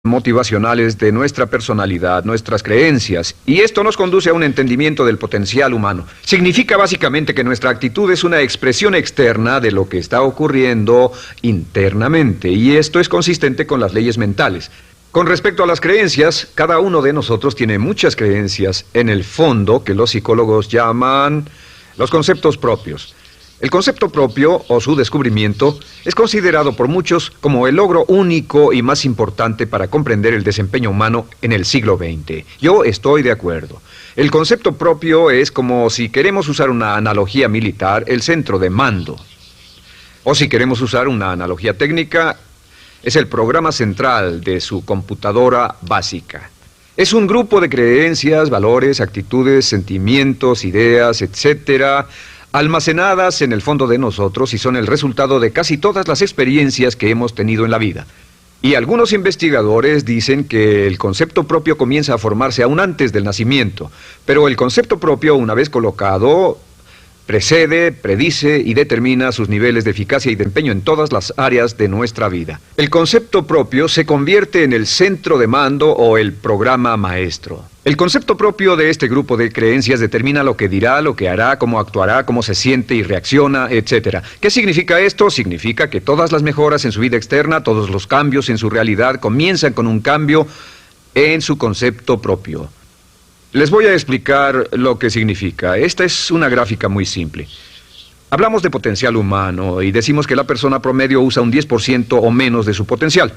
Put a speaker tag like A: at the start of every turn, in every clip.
A: motivacionales de nuestra personalidad, nuestras creencias, y esto nos conduce a un entendimiento del potencial humano. Significa básicamente que nuestra actitud es una expresión externa de lo que está ocurriendo internamente, y esto es consistente con las leyes mentales. Con respecto a las creencias, cada uno de nosotros tiene muchas creencias en el fondo que los psicólogos llaman los conceptos propios. El concepto propio, o su descubrimiento, es considerado por muchos como el logro único y más importante para comprender el desempeño humano en el siglo XX. Yo estoy de acuerdo. El concepto propio es como, si queremos usar una analogía militar, el centro de mando. O si queremos usar una analogía técnica, es el programa central de su computadora básica. Es un grupo de creencias, valores, actitudes, sentimientos, ideas, etcétera, almacenadas en el fondo de nosotros y son el resultado de casi todas las experiencias que hemos tenido en la vida. Y algunos investigadores dicen que el concepto propio comienza a formarse aún antes del nacimiento, pero el concepto propio, una vez colocado, precede, predice y determina sus niveles de eficacia y de empeño en todas las áreas de nuestra vida. El concepto propio se convierte en el centro de mando o el programa maestro. El concepto propio de este grupo de creencias determina lo que dirá, lo que hará, cómo actuará, cómo se siente y reacciona, etc. ¿Qué significa esto? Significa que todas las mejoras en su vida externa, todos los cambios en su realidad comienzan con un cambio en su concepto propio. Les voy a explicar lo que significa. Esta es una gráfica muy simple. Hablamos de potencial humano y decimos que la persona promedio usa un 10% o menos de su potencial.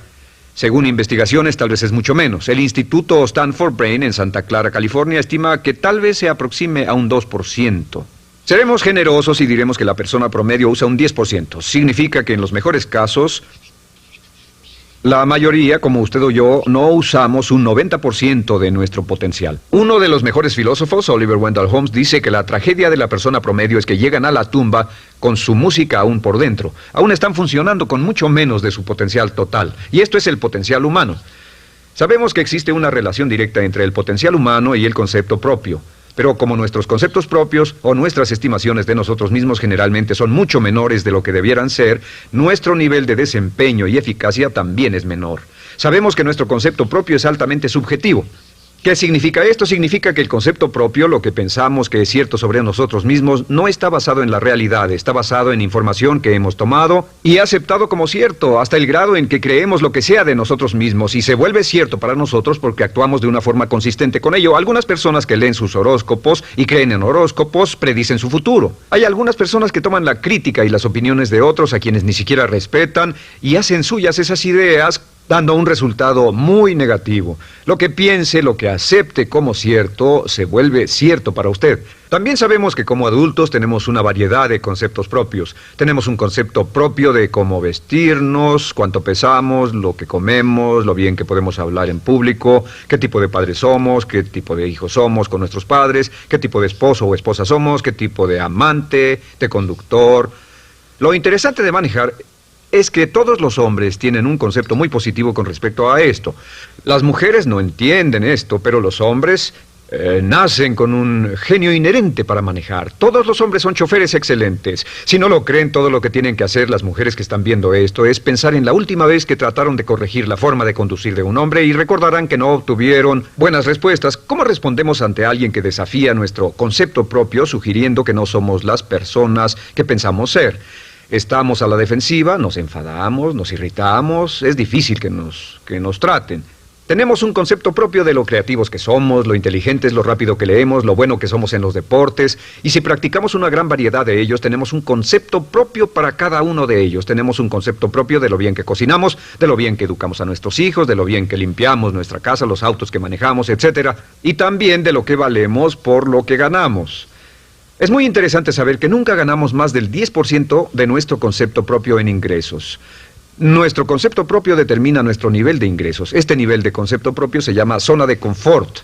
A: Según investigaciones, tal vez es mucho menos. El Instituto Stanford Brain en Santa Clara, California, estima que tal vez se aproxime a un 2%. Seremos generosos y diremos que la persona promedio usa un 10%. Significa que en los mejores casos, la mayoría, como usted o yo, no usamos un 90% de nuestro potencial. Uno de los mejores filósofos, Oliver Wendell Holmes, dice que la tragedia de la persona promedio es que llegan a la tumba con su música aún por dentro. Aún están funcionando con mucho menos de su potencial total. Y esto es el potencial humano. Sabemos que existe una relación directa entre el potencial humano y el concepto propio. Pero como nuestros conceptos propios o nuestras estimaciones de nosotros mismos generalmente son mucho menores de lo que debieran ser, nuestro nivel de desempeño y eficacia también es menor. Sabemos que nuestro concepto propio es altamente subjetivo. ¿Qué significa esto? Significa que el concepto propio, lo que pensamos que es cierto sobre nosotros mismos, no está basado en la realidad, está basado en información que hemos tomado y aceptado como cierto, hasta el grado en que creemos lo que sea de nosotros mismos y se vuelve cierto para nosotros porque actuamos de una forma consistente con ello. Algunas personas que leen sus horóscopos y creen en horóscopos predicen su futuro. Hay algunas personas que toman la crítica y las opiniones de otros a quienes ni siquiera respetan y hacen suyas esas ideas, dando un resultado muy negativo. Lo que piense, lo que acepte como cierto, se vuelve cierto para usted. También sabemos que como adultos tenemos una variedad de conceptos propios. Tenemos un concepto propio de cómo vestirnos, cuánto pesamos, lo que comemos, lo bien que podemos hablar en público, qué tipo de padres somos, qué tipo de hijos somos con nuestros padres, qué tipo de esposo o esposa somos, qué tipo de amante, de conductor. Lo interesante de manejar es que todos los hombres tienen un concepto muy positivo con respecto a esto. Las mujeres no entienden esto, pero los hombres nacen con un genio inherente para manejar. Todos los hombres son choferes excelentes. Si no lo creen, todo lo que tienen que hacer las mujeres que están viendo esto es pensar en la última vez que trataron de corregir la forma de conducir de un hombre y recordarán que no obtuvieron buenas respuestas. ¿Cómo respondemos ante alguien que desafía nuestro concepto propio, sugiriendo que no somos las personas que pensamos ser? Estamos a la defensiva, nos enfadamos, nos irritamos, es difícil que nos traten. Tenemos un concepto propio de lo creativos que somos, lo inteligentes, lo rápido que leemos, lo bueno que somos en los deportes, y si practicamos una gran variedad de ellos, tenemos un concepto propio para cada uno de ellos. Tenemos un concepto propio de lo bien que cocinamos, de lo bien que educamos a nuestros hijos, de lo bien que limpiamos nuestra casa, los autos que manejamos, etc. Y también de lo que valemos por lo que ganamos. Es muy interesante saber que nunca ganamos más del 10% de nuestro concepto propio en ingresos. Nuestro concepto propio determina nuestro nivel de ingresos. Este nivel de concepto propio se llama zona de confort.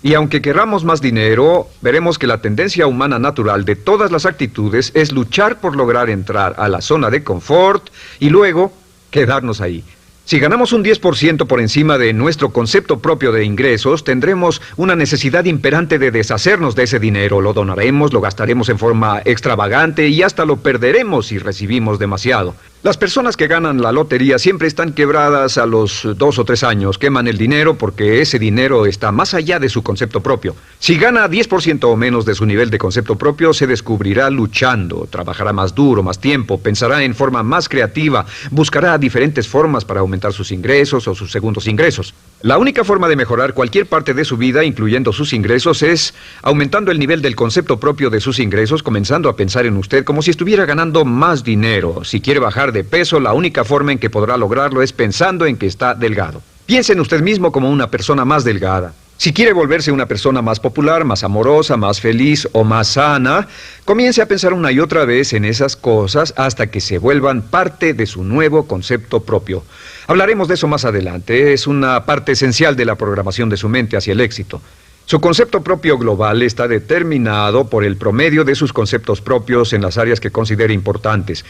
A: Y aunque querramos más dinero, veremos que la tendencia humana natural de todas las actitudes es luchar por lograr entrar a la zona de confort y luego quedarnos ahí. Si ganamos un 10% por encima de nuestro concepto propio de ingresos, tendremos una necesidad imperante de deshacernos de ese dinero. Lo donaremos, lo gastaremos en forma extravagante y hasta lo perderemos si recibimos demasiado. Las personas que ganan la lotería siempre están quebradas a los 2 o 3 años. Queman el dinero porque ese dinero está más allá de su concepto propio. Si gana 10% o menos de su nivel de concepto propio, se descubrirá luchando, trabajará más duro, más tiempo, pensará en forma más creativa, buscará diferentes formas para aumentar sus ingresos o sus segundos ingresos. La única forma de mejorar cualquier parte de su vida, incluyendo sus ingresos, es aumentando el nivel del concepto propio de sus ingresos, comenzando a pensar en usted como si estuviera ganando más dinero. Si quiere bajar de peso, la única forma en que podrá lograrlo es pensando en que está delgado. Piense en usted mismo como una persona más delgada. Si quiere volverse una persona más popular, más amorosa, más feliz o más sana, comience a pensar una y otra vez en esas cosas hasta que se vuelvan parte de su nuevo concepto propio. Hablaremos de eso más adelante. Es una parte esencial de la programación de su mente hacia el éxito. Su concepto propio global está determinado por el promedio de sus conceptos propios en las áreas que considere importantes.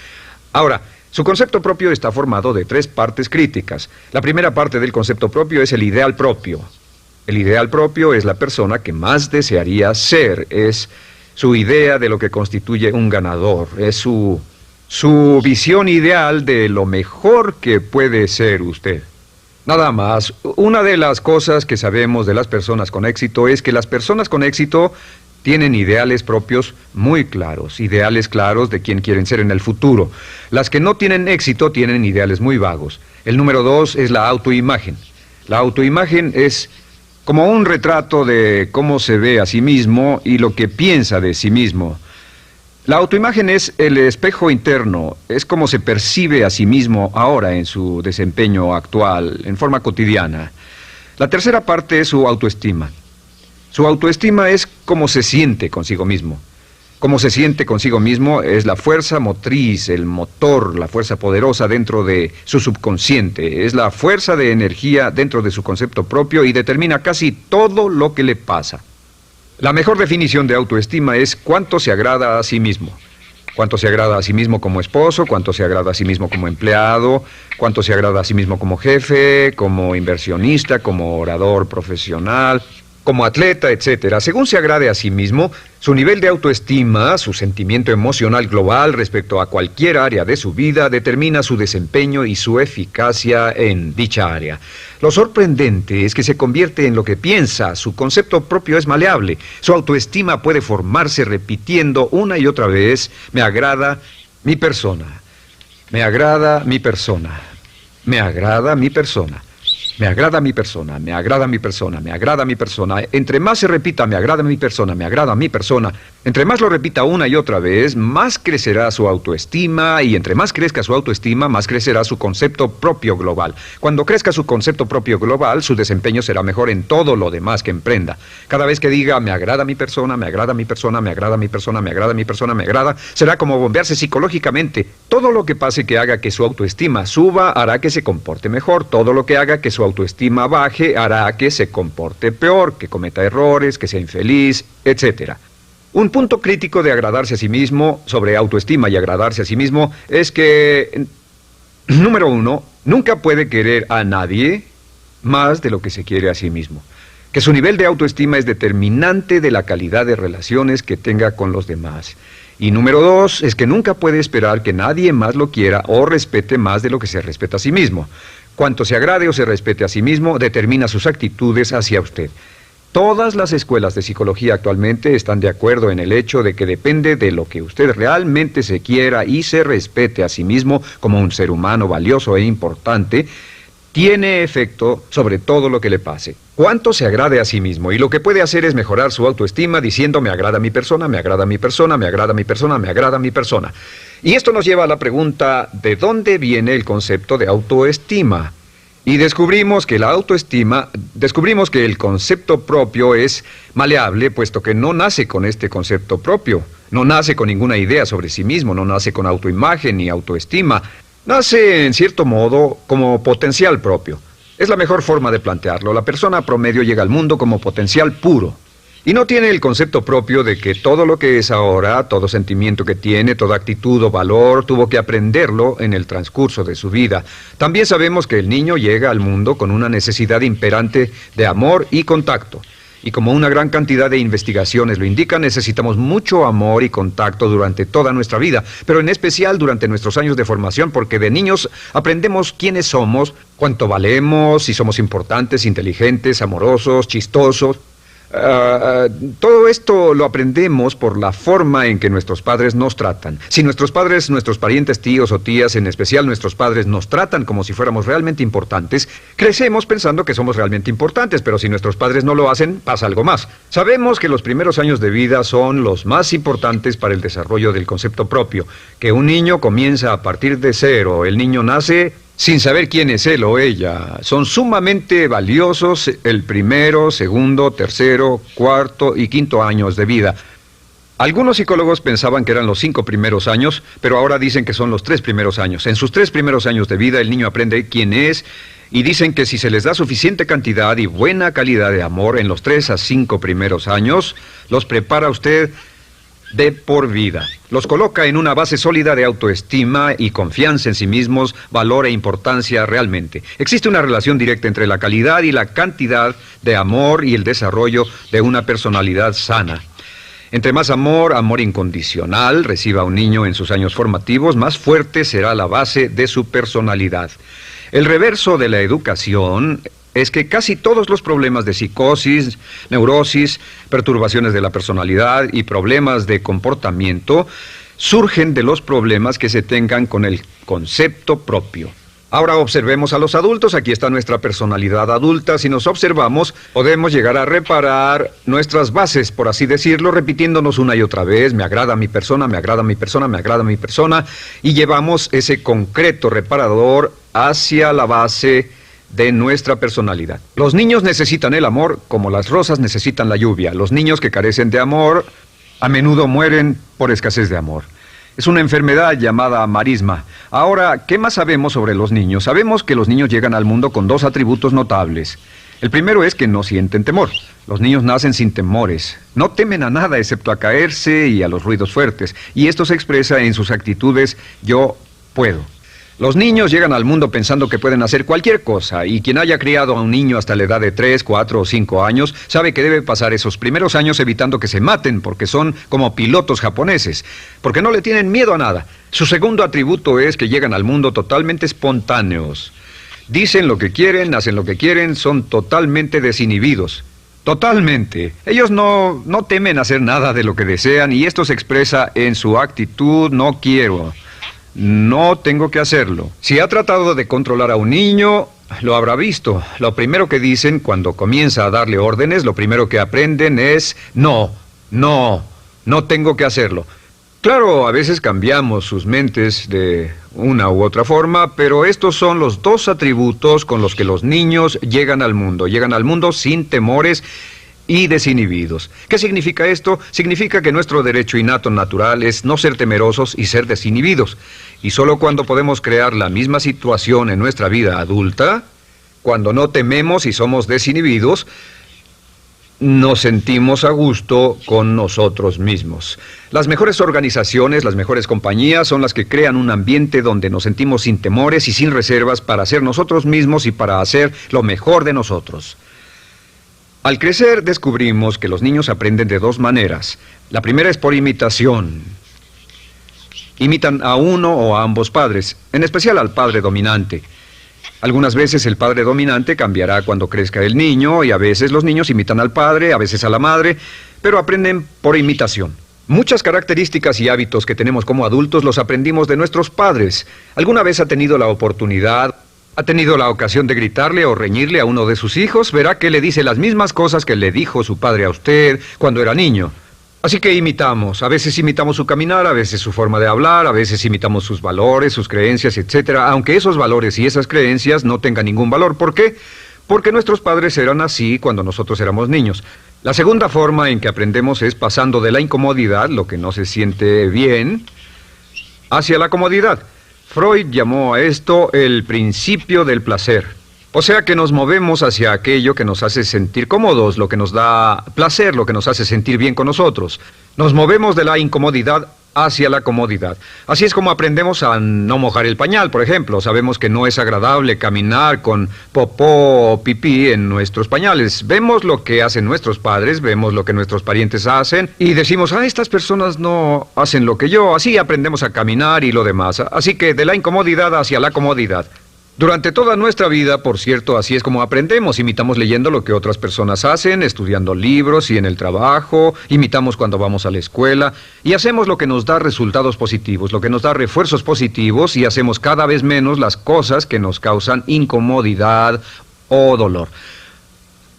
A: Ahora, su concepto propio está formado de 3 partes críticas. La primera parte del concepto propio es el ideal propio. El ideal propio es la persona que más desearía ser, es su idea de lo que constituye un ganador, es su visión ideal de lo mejor que puede ser usted. Nada más, una de las cosas que sabemos de las personas con éxito es que las personas con éxito tienen ideales propios muy claros, ideales claros de quién quieren ser en el futuro. Las que no tienen éxito tienen ideales muy vagos. El número 2 es la autoimagen. La autoimagen es como un retrato de cómo se ve a sí mismo y lo que piensa de sí mismo. La autoimagen es el espejo interno, es como se percibe a sí mismo ahora en su desempeño actual, en forma cotidiana. La tercera parte es su autoestima. Su autoestima es cómo se siente consigo mismo. Cómo se siente consigo mismo es la fuerza motriz, el motor, la fuerza poderosa dentro de su subconsciente. Es la fuerza de energía dentro de su concepto propio y determina casi todo lo que le pasa. La mejor definición de autoestima es cuánto se agrada a sí mismo. Cuánto se agrada a sí mismo como esposo, cuánto se agrada a sí mismo como empleado, cuánto se agrada a sí mismo como jefe, como inversionista, como orador profesional, como atleta, etcétera. Según se agrade a sí mismo, su nivel de autoestima, su sentimiento emocional global respecto a cualquier área de su vida, determina su desempeño y su eficacia en dicha área. Lo sorprendente es que se convierte en lo que piensa. Su concepto propio es maleable. Su autoestima puede formarse repitiendo una y otra vez: me agrada mi persona, me agrada mi persona, me agrada mi persona. Me agrada mi persona, me agrada mi persona, me agrada mi persona. Entre más se repita, me agrada mi persona, me agrada mi persona, entre más lo repita una y otra vez, más crecerá su autoestima, y entre más crezca su autoestima, más crecerá su concepto propio global. Cuando crezca su concepto propio global, su desempeño será mejor en todo lo demás que emprenda. Cada vez que diga, me agrada mi persona, me agrada mi persona, me agrada mi persona, me agrada mi persona, me agrada, será como bombearse psicológicamente. Todo lo que pase que haga que su autoestima suba, hará que se comporte mejor. Todo lo que haga que su autoestima baje hará que se comporte peor, que cometa errores, que sea infeliz, etc. Un punto crítico de agradarse a sí mismo, sobre autoestima y agradarse a sí mismo, es que, número 1, nunca puede querer a nadie más de lo que se quiere a sí mismo. Que su nivel de autoestima es determinante de la calidad de relaciones que tenga con los demás. Y número 2, es que nunca puede esperar que nadie más lo quiera o respete más de lo que se respeta a sí mismo. Cuanto se agrade o se respete a sí mismo, determina sus actitudes hacia usted. Todas las escuelas de psicología actualmente están de acuerdo en el hecho de que depende de lo que usted realmente se quiera y se respete a sí mismo como un ser humano valioso e importante, tiene efecto sobre todo lo que le pase. Cuánto se agrade a sí mismo, y lo que puede hacer es mejorar su autoestima diciendo: me agrada mi persona, me agrada mi persona, me agrada mi persona, me agrada mi persona. Y esto nos lleva a la pregunta: ¿de dónde viene el concepto de autoestima? Y descubrimos que el concepto propio es maleable, puesto que no nace con este concepto propio, no nace con ninguna idea sobre sí mismo, no nace con autoimagen ni autoestima. Nace, en cierto modo, como potencial propio. Es la mejor forma de plantearlo. La persona promedio llega al mundo como potencial puro. Y no tiene el concepto propio de que todo lo que es ahora, todo sentimiento que tiene, toda actitud o valor, tuvo que aprenderlo en el transcurso de su vida. También sabemos que el niño llega al mundo con una necesidad imperante de amor y contacto. Y como una gran cantidad de investigaciones lo indican, necesitamos mucho amor y contacto durante toda nuestra vida, pero en especial durante nuestros años de formación, porque de niños aprendemos quiénes somos, cuánto valemos, si somos importantes, inteligentes, amorosos, chistosos. Todo esto lo aprendemos por la forma en que nuestros padres nos tratan. Si nuestros padres, nuestros parientes, tíos o tías, en especial nuestros padres, nos tratan como si fuéramos realmente importantes, crecemos pensando que somos realmente importantes, pero si nuestros padres no lo hacen, pasa algo más. Sabemos que los primeros años de vida son los más importantes para el desarrollo del concepto propio, que un niño comienza a partir de cero. El niño nace sin saber quién es él o ella. Son sumamente valiosos el primero, segundo, tercero, cuarto y quinto años de vida. Algunos psicólogos pensaban que eran los 5 primeros años, pero ahora dicen que son los 3 primeros años. En sus 3 primeros años de vida el niño aprende quién es y dicen que si se les da suficiente cantidad y buena calidad de amor en los 3 a 5 primeros años, los prepara usted de por vida. Los coloca en una base sólida de autoestima y confianza en sí mismos, valor e importancia realmente. Existe una relación directa entre la calidad y la cantidad de amor y el desarrollo de una personalidad sana. Entre más amor, amor incondicional, reciba un niño en sus años formativos, más fuerte será la base de su personalidad. El reverso de la educación es que casi todos los problemas de psicosis, neurosis, perturbaciones de la personalidad y problemas de comportamiento surgen de los problemas que se tengan con el concepto propio. Ahora observemos a los adultos. Aquí está nuestra personalidad adulta. Si nos observamos, podemos llegar a reparar nuestras bases, por así decirlo, repitiéndonos una y otra vez: me agrada mi persona, me agrada mi persona, me agrada mi persona, y llevamos ese concreto reparador hacia la base de nuestra personalidad. Los niños necesitan el amor como las rosas necesitan la lluvia. Los niños que carecen de amor a menudo mueren por escasez de amor. Es una enfermedad llamada marisma. Ahora, ¿qué más sabemos sobre los niños? Sabemos que los niños llegan al mundo con 2 atributos notables. El primero es que no sienten temor. Los niños nacen sin temores. No temen a nada excepto a caerse y a los ruidos fuertes. Y esto se expresa en sus actitudes: yo puedo. Los niños llegan al mundo pensando que pueden hacer cualquier cosa, y quien haya criado a un niño hasta la edad de 3, 4 o 5 años sabe que debe pasar esos primeros años evitando que se maten, porque son como pilotos japoneses, porque no le tienen miedo a nada. Su segundo atributo es que llegan al mundo totalmente espontáneos. Dicen lo que quieren, hacen lo que quieren, son totalmente desinhibidos. Totalmente. Ellos no temen hacer nada de lo que desean, y esto se expresa en su actitud: no quiero. No tengo que hacerlo. Si ha tratado de controlar a un niño, lo habrá visto. Lo primero que dicen cuando comienza a darle órdenes, lo primero que aprenden es: no tengo que hacerlo. Claro, a veces cambiamos sus mentes de una u otra forma, pero estos son los 2 atributos con los que los niños llegan al mundo. Llegan al mundo sin temores y desinhibidos. ¿Qué significa esto? Significa que nuestro derecho innato natural es no ser temerosos y ser desinhibidos. Y solo cuando podemos crear la misma situación en nuestra vida adulta, cuando no tememos y somos desinhibidos, nos sentimos a gusto con nosotros mismos. Las mejores organizaciones, las mejores compañías son las que crean un ambiente donde nos sentimos sin temores y sin reservas para ser nosotros mismos y para hacer lo mejor de nosotros. Al crecer descubrimos que los niños aprenden de 2 maneras. La primera es por imitación. Imitan a uno o a ambos padres, en especial al padre dominante. Algunas veces el padre dominante cambiará cuando crezca el niño, y a veces los niños imitan al padre, a veces a la madre, pero aprenden por imitación. Muchas características y hábitos que tenemos como adultos los aprendimos de nuestros padres. ¿Alguna vez ha tenido la ocasión de gritarle o reñirle a uno de sus hijos? Verá que le dice las mismas cosas que le dijo su padre a usted cuando era niño. Así que imitamos. A veces imitamos su caminar, a veces su forma de hablar, a veces imitamos sus valores, sus creencias, etc. Aunque esos valores y esas creencias no tengan ningún valor. ¿Por qué? Porque nuestros padres eran así cuando nosotros éramos niños. La segunda forma en que aprendemos es pasando de la incomodidad, lo que no se siente bien, hacia la comodidad. Freud llamó a esto el principio del placer. O sea que nos movemos hacia aquello que nos hace sentir cómodos, lo que nos da placer, lo que nos hace sentir bien con nosotros. Nos movemos de la incomodidad hacia la comodidad. Así es como aprendemos a no mojar el pañal, por ejemplo. Sabemos que no es agradable caminar con popó o pipí en nuestros pañales. Vemos lo que hacen nuestros padres, vemos lo que nuestros parientes hacen y decimos, estas personas no hacen lo que yo. Así aprendemos a caminar y lo demás. Así que de la incomodidad hacia la comodidad. Durante toda nuestra vida, por cierto, así es como aprendemos. Imitamos leyendo lo que otras personas hacen, estudiando libros y en el trabajo, imitamos cuando vamos a la escuela y hacemos lo que nos da resultados positivos, lo que nos da refuerzos positivos y hacemos cada vez menos las cosas que nos causan incomodidad o dolor.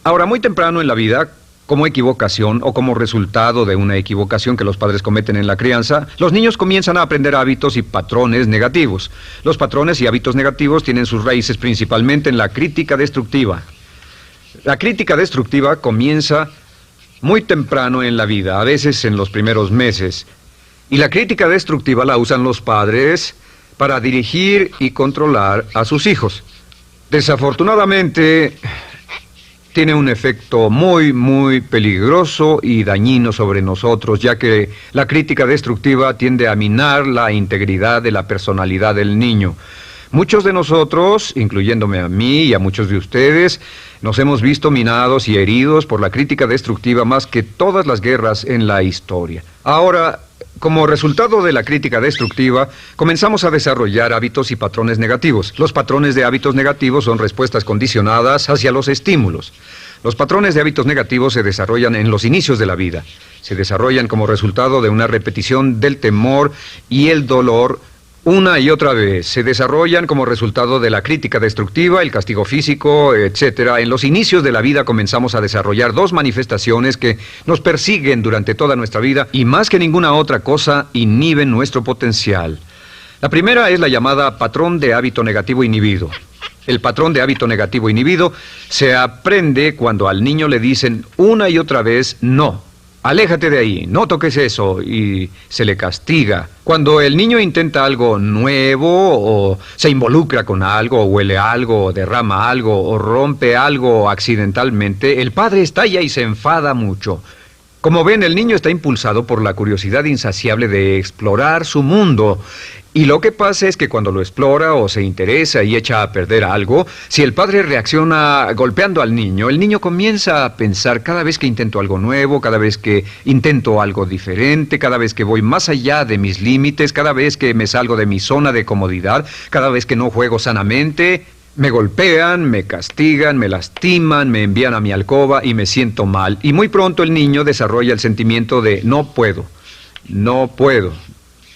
A: Ahora, muy temprano en la vida, como equivocación o como resultado de una equivocación que los padres cometen en la crianza, los niños comienzan a aprender hábitos y patrones negativos. Los patrones y hábitos negativos tienen sus raíces principalmente en la crítica destructiva. La crítica destructiva comienza muy temprano en la vida, a veces en los primeros meses. Y la crítica destructiva la usan los padres para dirigir y controlar a sus hijos. Desafortunadamente, tiene un efecto muy peligroso y dañino sobre nosotros, ya que la crítica destructiva tiende a minar la integridad de la personalidad del niño. Muchos de nosotros, incluyéndome a mí y a muchos de ustedes, nos hemos visto minados y heridos por la crítica destructiva más que todas las guerras en la historia. Ahora, como resultado de la crítica destructiva, comenzamos a desarrollar hábitos y patrones negativos. Los patrones de hábitos negativos son respuestas condicionadas hacia los estímulos. Los patrones de hábitos negativos se desarrollan en los inicios de la vida. Se desarrollan como resultado de una repetición del temor y el dolor una y otra vez. Se desarrollan como resultado de la crítica destructiva, el castigo físico, etc. En los inicios de la vida comenzamos a desarrollar dos manifestaciones que nos persiguen durante toda nuestra vida y más que ninguna otra cosa inhiben nuestro potencial. La primera es la llamada patrón de hábito negativo inhibido. El patrón de hábito negativo inhibido se aprende cuando al niño le dicen una y otra vez no. Aléjate de ahí, no toques eso, y se le castiga. Cuando el niño intenta algo nuevo, o se involucra con algo, o huele algo, o derrama algo, o rompe algo accidentalmente, el padre estalla y se enfada mucho. Como ven, el niño está impulsado por la curiosidad insaciable de explorar su mundo. Y lo que pasa es que cuando lo explora o se interesa y echa a perder algo, si el padre reacciona golpeando al niño, el niño comienza a pensar cada vez que intento algo nuevo, cada vez que intento algo diferente, cada vez que voy más allá de mis límites, cada vez que me salgo de mi zona de comodidad, cada vez que no juego sanamente, me golpean, me castigan, me lastiman, me envían a mi alcoba y me siento mal. Y muy pronto el niño desarrolla el sentimiento de no puedo, no puedo.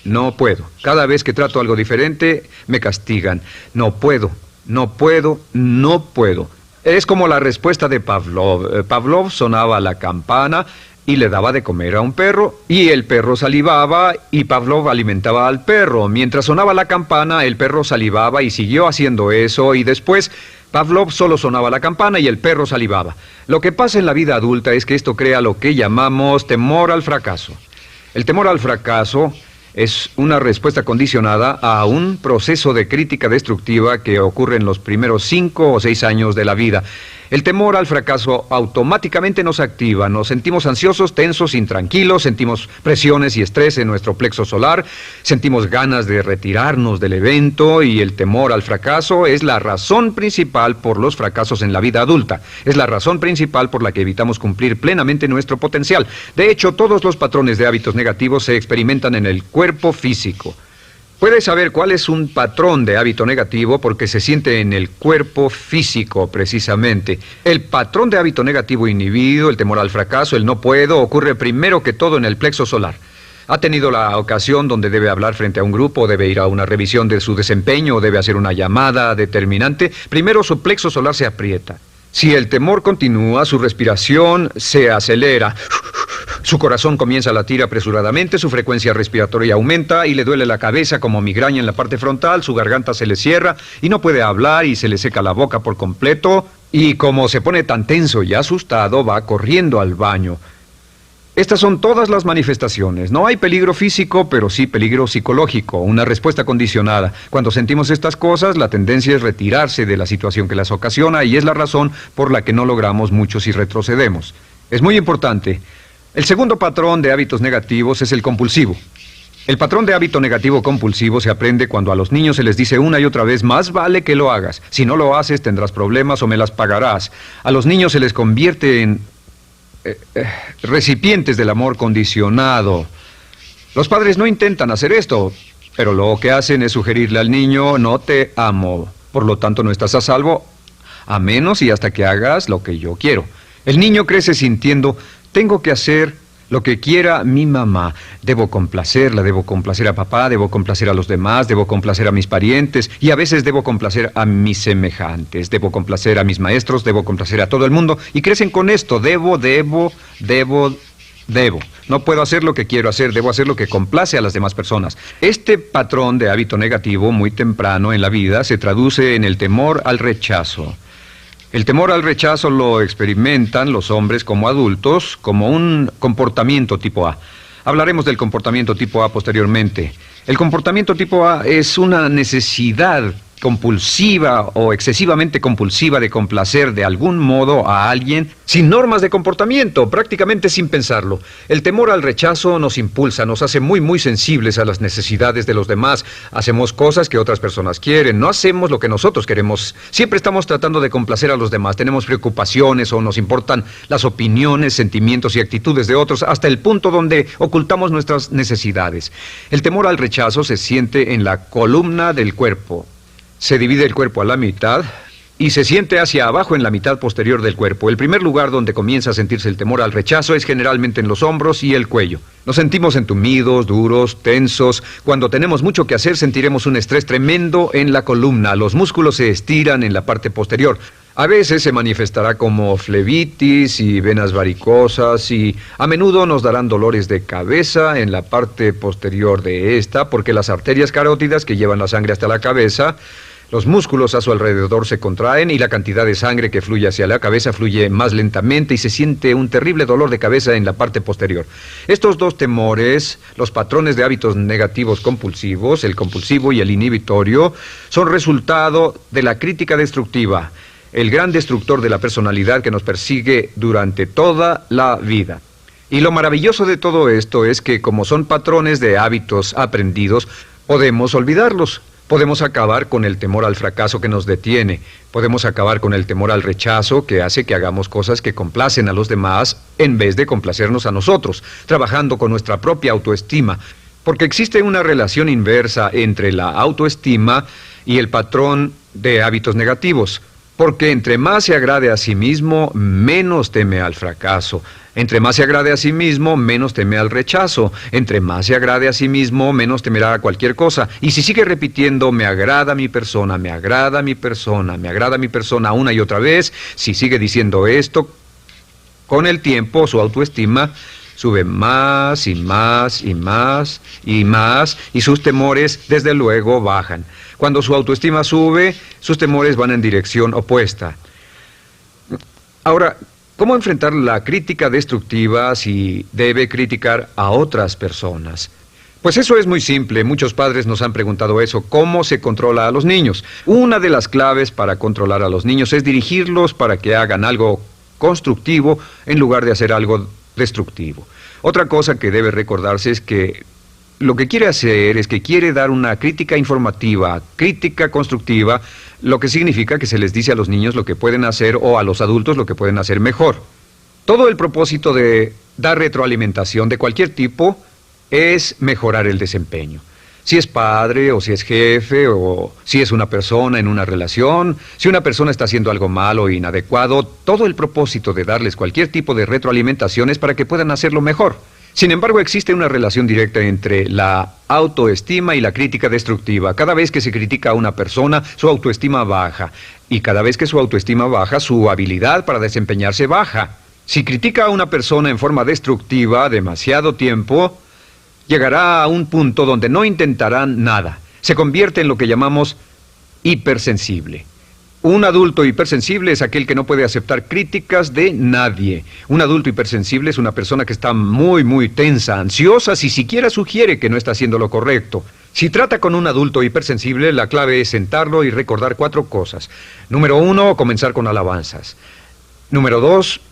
A: No puedo. Cada vez que trato algo diferente, me castigan. No puedo, no puedo, no puedo. Es como la respuesta de Pavlov. Pavlov sonaba la campana y le daba de comer a un perro, y el perro salivaba y Pavlov alimentaba al perro. Mientras sonaba la campana, el perro salivaba y siguió haciendo eso, y después Pavlov solo sonaba la campana y el perro salivaba. Lo que pasa en la vida adulta es que esto crea lo que llamamos temor al fracaso. El temor al fracaso es una respuesta condicionada a un proceso de crítica destructiva que ocurre en los primeros 5 o 6 años de la vida. El temor al fracaso automáticamente nos activa, nos sentimos ansiosos, tensos, intranquilos, sentimos presiones y estrés en nuestro plexo solar, sentimos ganas de retirarnos del evento y el temor al fracaso es la razón principal por los fracasos en la vida adulta. Es la razón principal por la que evitamos cumplir plenamente nuestro potencial. De hecho, todos los patrones de hábitos negativos se experimentan en el cuerpo físico. Puedes saber cuál es un patrón de hábito negativo porque se siente en el cuerpo físico, precisamente. El patrón de hábito negativo inhibido, el temor al fracaso, el no puedo, ocurre primero que todo en el plexo solar. ¿Ha tenido la ocasión donde debe hablar frente a un grupo, debe ir a una revisión de su desempeño o debe hacer una llamada determinante? Primero su plexo solar se aprieta. Si el temor continúa, su respiración se acelera. Su corazón comienza a latir apresuradamente, su frecuencia respiratoria aumenta y le duele la cabeza como migraña en la parte frontal, su garganta se le cierra y no puede hablar y se le seca la boca por completo. Y como se pone tan tenso y asustado, va corriendo al baño. Estas son todas las manifestaciones. No hay peligro físico, pero sí peligro psicológico, una respuesta condicionada. Cuando sentimos estas cosas, la tendencia es retirarse de la situación que las ocasiona y es la razón por la que no logramos mucho si retrocedemos. Es muy importante. El segundo patrón de hábitos negativos es el compulsivo. El patrón de hábito negativo compulsivo se aprende cuando a los niños se les dice una y otra vez, más vale que lo hagas. Si no lo haces, tendrás problemas o me las pagarás. A los niños se les convierte en recipientes del amor condicionado. Los padres no intentan hacer esto, pero lo que hacen es sugerirle al niño, no te amo, por lo tanto no estás a salvo, a menos y hasta que hagas lo que yo quiero. El niño crece sintiendo, tengo que hacer lo que quiera mi mamá. Debo complacerla, debo complacer a papá, debo complacer a los demás, debo complacer a mis parientes y a veces debo complacer a mis semejantes, debo complacer a mis maestros, debo complacer a todo el mundo y crecen con esto, debo. No puedo hacer lo que quiero hacer, debo hacer lo que complace a las demás personas. Este patrón de hábito negativo muy temprano en la vida se traduce en el temor al rechazo. El temor al rechazo lo experimentan los hombres como adultos como un comportamiento tipo A. Hablaremos del comportamiento tipo A posteriormente. El comportamiento tipo A es una necesidad compulsiva o excesivamente compulsiva de complacer de algún modo a alguien sin normas de comportamiento, prácticamente sin pensarlo. El temor al rechazo nos impulsa, nos hace muy sensibles a las necesidades de los demás. Hacemos cosas que otras personas quieren, no hacemos lo que nosotros queremos. Siempre estamos tratando de complacer a los demás, tenemos preocupaciones o nos importan las opiniones, sentimientos y actitudes de otros hasta el punto donde ocultamos nuestras necesidades. El temor al rechazo se siente en la columna del cuerpo. Se divide el cuerpo a la mitad y se siente hacia abajo en la mitad posterior del cuerpo. El primer lugar donde comienza a sentirse el temor al rechazo es generalmente en los hombros y el cuello. Nos sentimos entumidos, duros, tensos. Cuando tenemos mucho que hacer sentiremos un estrés tremendo en la columna. Los músculos se estiran en la parte posterior. A veces se manifestará como flebitis y venas varicosas y a menudo nos darán dolores de cabeza en la parte posterior de esta porque las arterias carótidas que llevan la sangre hasta la cabeza, los músculos a su alrededor se contraen y la cantidad de sangre que fluye hacia la cabeza fluye más lentamente y se siente un terrible dolor de cabeza en la parte posterior. Estos dos temores, los patrones de hábitos negativos compulsivos, el compulsivo y el inhibitorio, son resultado de la crítica destructiva, el gran destructor de la personalidad que nos persigue durante toda la vida. Y lo maravilloso de todo esto es que como son patrones de hábitos aprendidos, podemos olvidarlos. Podemos acabar con el temor al fracaso que nos detiene. Podemos acabar con el temor al rechazo que hace que hagamos cosas que complacen a los demás en vez de complacernos a nosotros, trabajando con nuestra propia autoestima. Porque existe una relación inversa entre la autoestima y el patrón de hábitos negativos. Porque entre más se agrade a sí mismo, menos teme al fracaso. Entre más se agrade a sí mismo, menos teme al rechazo. Entre más se agrade a sí mismo, menos temerá a cualquier cosa. Y si sigue repitiendo, me agrada mi persona, me agrada mi persona, me agrada mi persona una y otra vez, si sigue diciendo esto, con el tiempo su autoestima sube más y más y más y más y sus temores desde luego bajan. Cuando su autoestima sube, sus temores van en dirección opuesta. Ahora, ¿cómo enfrentar la crítica destructiva si debe criticar a otras personas? Pues eso es muy simple. Muchos padres nos han preguntado eso. ¿Cómo se controla a los niños? Una de las claves para controlar a los niños es dirigirlos para que hagan algo constructivo en lugar de hacer algo destructivo. Otra cosa que debe recordarse es que lo que quiere hacer es que quiere dar una crítica informativa, crítica constructiva, lo que significa que se les dice a los niños lo que pueden hacer o a los adultos lo que pueden hacer mejor. Todo el propósito de dar retroalimentación de cualquier tipo es mejorar el desempeño. Si es padre o si es jefe o si es una persona en una relación, si una persona está haciendo algo malo o inadecuado, todo el propósito de darles cualquier tipo de retroalimentación es para que puedan hacerlo mejor. Sin embargo, existe una relación directa entre la autoestima y la crítica destructiva. Cada vez que se critica a una persona, su autoestima baja. Y cada vez que su autoestima baja, su habilidad para desempeñarse baja. Si critica a una persona en forma destructiva demasiado tiempo, llegará a un punto donde no intentarán nada. Se convierte en lo que llamamos hipersensible. Un adulto hipersensible es aquel que no puede aceptar críticas de nadie. Un adulto hipersensible es una persona que está muy tensa, ansiosa, si siquiera sugiere que no está haciendo lo correcto. Si trata con un adulto hipersensible, la clave es sentarlo y recordar 4 cosas. Número 1, comenzar con alabanzas. Número 2,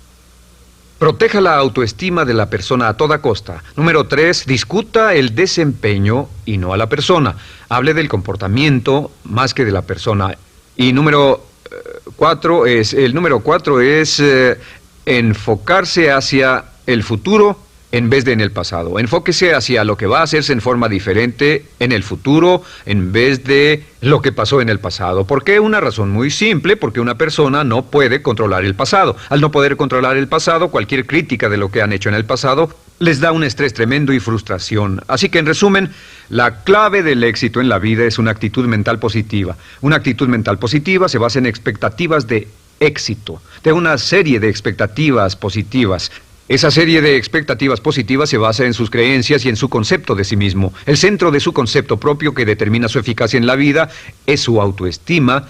A: proteja la autoestima de la persona a toda costa. Número 3, discuta el desempeño y no a la persona. Hable del comportamiento más que de la persona. Y número 4 es enfocarse hacia el futuro en vez de en el pasado. Enfóquese hacia lo que va a hacerse en forma diferente en el futuro en vez de lo que pasó en el pasado. ¿Por qué? Una razón muy simple, porque una persona no puede controlar el pasado. Al no poder controlar el pasado, cualquier crítica de lo que han hecho en el pasado les da un estrés tremendo y frustración. Así que, en resumen, la clave del éxito en la vida es una actitud mental positiva. Una actitud mental positiva se basa en expectativas de éxito, de una serie de expectativas positivas. Esa serie de expectativas positivas se basa en sus creencias y en su concepto de sí mismo. El centro de su concepto propio que determina su eficacia en la vida es su autoestima,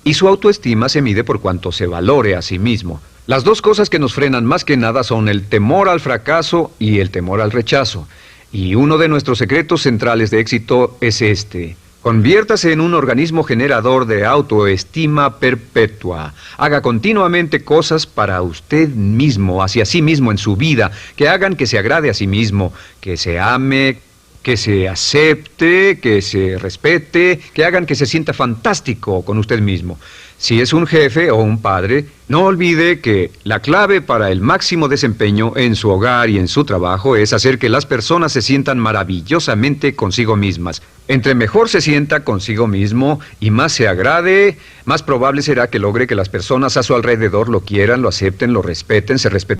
A: y su autoestima se mide por cuanto se valore a sí mismo. Las 2 cosas que nos frenan más que nada son el temor al fracaso y el temor al rechazo. Y uno de nuestros secretos centrales de éxito es este: conviértase en un organismo generador de autoestima perpetua. Haga continuamente cosas para usted mismo, hacia sí mismo en su vida, que hagan que se agrade a sí mismo, que se ame, que se acepte, que se respete, que hagan que se sienta fantástico con usted mismo. Si es un jefe o un padre, no olvide que la clave para el máximo desempeño en su hogar y en su trabajo es hacer que las personas se sientan maravillosamente consigo mismas. Entre mejor se sienta consigo mismo y más se agrade, más probable será que logre que las personas a su alrededor lo quieran, lo acepten, lo respeten, se respeten